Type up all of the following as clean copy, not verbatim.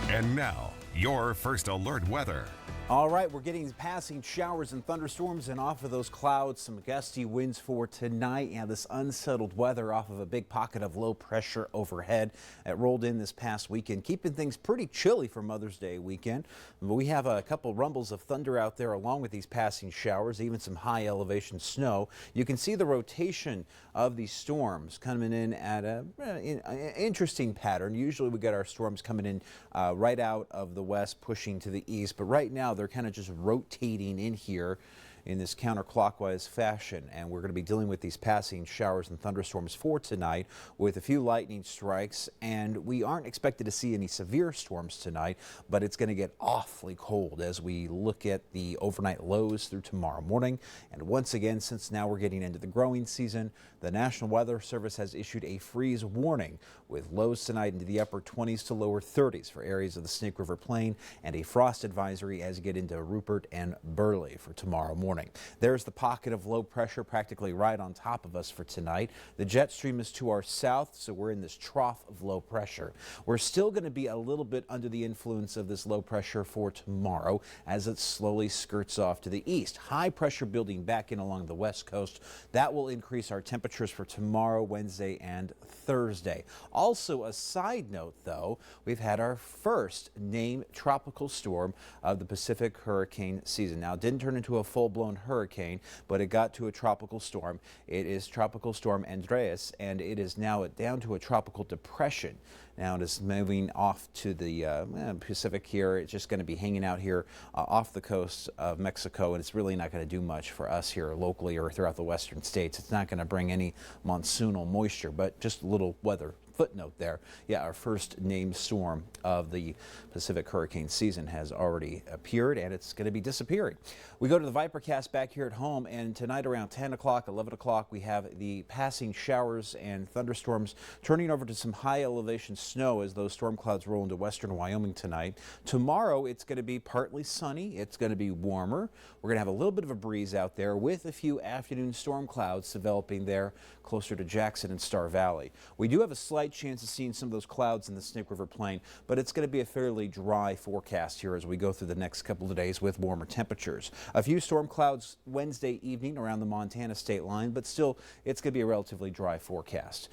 And now, your first alert weather. All right, we're getting passing showers and thunderstorms, and off of those clouds, some gusty winds for tonight, and this unsettled weather off of a big pocket of low pressure overhead that rolled in this past weekend, keeping things pretty chilly for Mother's Day weekend. But we have a couple rumbles of thunder out there along with these passing showers, even some high elevation snow. You can see the rotation of these storms coming in at an interesting pattern. Usually we get our storms coming in right out of the west, pushing to the east, but right now they're kind of just rotating in here in this counterclockwise fashion, and we're going to be dealing with these passing showers and thunderstorms for tonight with a few lightning strikes, and we aren't expected to see any severe storms tonight, but it's going to get awfully cold as we look at the overnight lows through tomorrow morning. And once again, since now we're getting into the growing season, the National Weather Service has issued a freeze warning with lows tonight into the upper 20s to lower 30s for areas of the Snake River Plain, and a frost advisory as you get into Rupert and Burley for tomorrow morning. There's the pocket of low pressure practically right on top of us for tonight. The jet stream is to our south, so we're in this trough of low pressure. We're still going to be a little bit under the influence of this low pressure for tomorrow as it slowly skirts off to the east. High pressure building back in along the west coast. That will increase our temperatures for tomorrow, Wednesday, and Thursday. Also, a side note though, we've had our first named tropical storm of the Pacific hurricane season. Now, it didn't turn into a full-blown hurricane, but it got to a tropical storm. It is Tropical Storm Andreas, and it is now down to a tropical depression. Now it is moving off to the Pacific here. It's just going to be hanging out here off the coast of Mexico, and it's really not going to do much for us here locally or throughout the western states. It's not going to bring any monsoonal moisture, but just a little weather footnote there. Yeah, our first named storm of the Pacific hurricane season has already appeared, and it's going to be disappearing. We go to the VIPIRcast back here at home, and tonight around 10 o'clock, 11 o'clock, we have the passing showers and thunderstorms turning over to some high elevation snow as those storm clouds roll into western Wyoming tonight. Tomorrow, it's going to be partly sunny. It's going to be warmer. We're going to have a little bit of a breeze out there with a few afternoon storm clouds developing there closer to Jackson and Star Valley. We do have a slight chance of seeing some of those clouds in the Snake River Plain, but it's going to be a fairly dry forecast here as we go through the next couple of days with warmer temperatures. A few storm clouds Wednesday evening around the Montana state line, but still it's going to be a relatively dry forecast.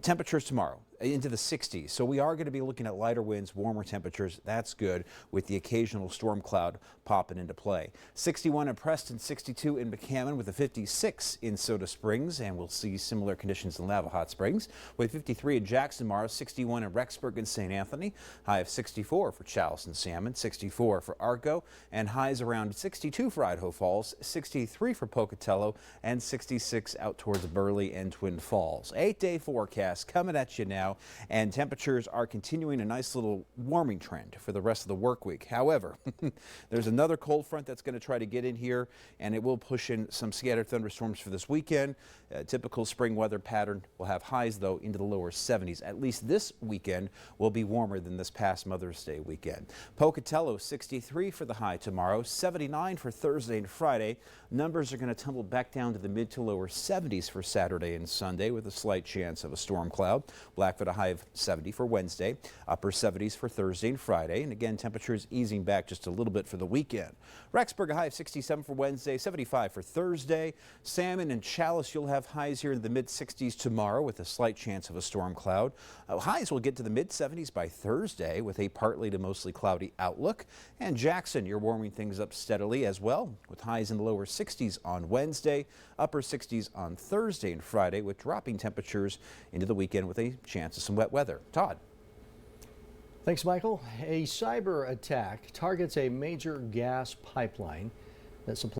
Temperatures tomorrow into the 60s. So we are going to be looking at lighter winds, warmer temperatures. That's good with the occasional storm cloud popping into play. 61 in Preston, 62 in McCammon with a 56 in Soda Springs, and we'll see similar conditions in Lava Hot Springs with 53 in Jackson tomorrow, 61 in Rexburg and St. Anthony, high of 64 for Chalice and Salmon, 64 for Arco, and highs around 62 for Idaho Falls, 63 for Pocatello, and 66 out towards Burley and Twin Falls. 8-day forecast coming at you now. And temperatures are continuing a nice little warming trend for the rest of the work week. However, there's another cold front that's going to try to get in here, and it will push in some scattered thunderstorms for this weekend. Typical spring weather pattern. We'll have highs, though, into the lower 70s. At least this weekend will be warmer than this past Mother's Day weekend. Pocatello, 63 for the high tomorrow, 79 for Thursday and Friday. Numbers are going to tumble back down to the mid to lower 70s for Saturday and Sunday with a slight chance of a storm cloud. Blackfoot, a high of 70 for Wednesday, upper 70s for Thursday and Friday, and again temperatures easing back just a little bit for the weekend. Rexburg, a high of 67 for Wednesday, 75 for Thursday. Salmon and Chalice, you'll have highs here in the mid 60s tomorrow with a slight chance of a storm cloud. Highs will get to the mid 70s by Thursday with a partly to mostly cloudy outlook. And Jackson, you're warming things up steadily as well with highs in the lower 60s on Wednesday, upper 60s on Thursday and Friday, with dropping temperatures into the weekend with a chance of some wet weather. Todd. Thanks, Michael. A cyber attack targets a major gas pipeline that supplies